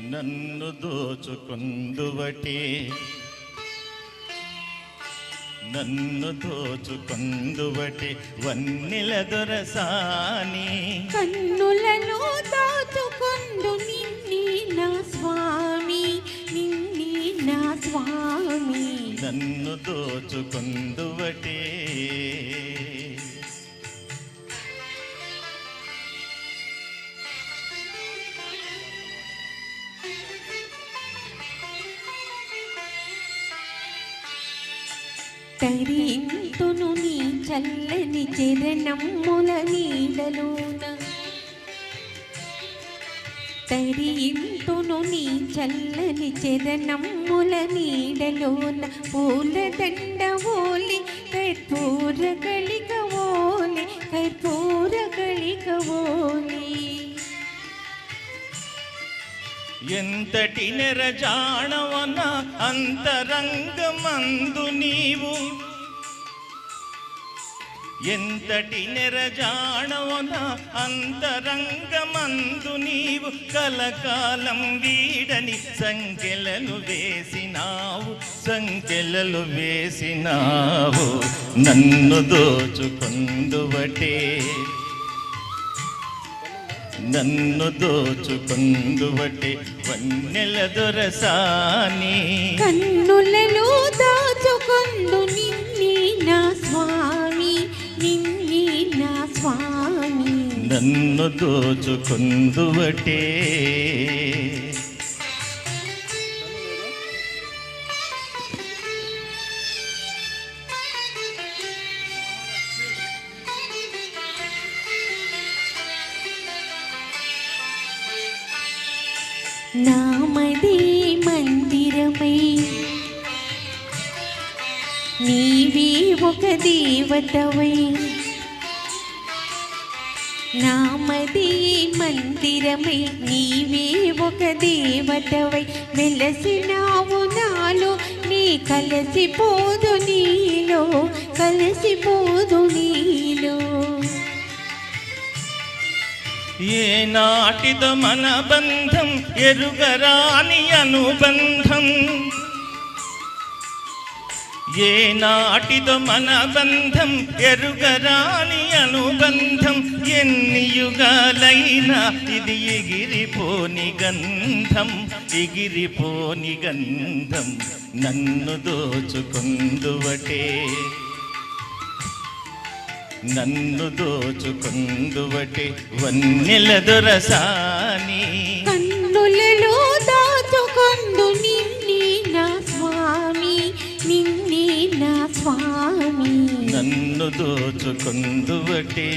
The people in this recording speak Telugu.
నన్ను దోచుకొందువటే నన్ను దోచుకొందువటే వన్నెల దొరసాని కన్నులలో దాచుకొందు నిన్ని నా స్వామి నిన్ని నా స్వామి నన్ను దోచుకొందువటే తరింతును నీ చల్లని చరణముల నీడలోన తరింతును నీ చల్లని చరణముల నీడలోన పూలదండ ఓలి కర్పూర కలిక ఓలి కర్పూర కలిక ఓలి ఎంతటి నెరజాణవన అంతరంగమందు నీవు ఎంతటి నెరజాణవన అంతరంగమందు నీవు కలకాలం వీడని సంకెలలు వేసినావు నన్ను దోచుకొందువటే నన్ను దోచుకొందువటే వన్నెల దొరసాని కన్నులలో దాచుకొందు నిన్ని నా స్వామి నిన్ని నా స్వామి నన్ను దోచుకొందువటే నామదే మందిరమై నీవే ఒక దేవతవై నామదే మందిరమై నీవే ఒక దేవతవై వెలసినావు నాలో నీ కలసిపోదు నీలో కలసిపోదు నీలో ఏ నాటిదో మన బంధం ఎరుగరాని అనుబంధం ఏ నాటిదో మన బంధం ఎరుగరాని అనుబంధం ఎన్ని యుగాలైనా ఇది ఎగిరిపోని గంధం నన్ను దోచుకొందువటే నన్ను దోచుకొందువటే వన్నెల దొరసాని కన్నులలో దాచుకొందు నిన్ని నా స్వామి నిన్ని నా స్వామి నన్ను దోచుకొందువటే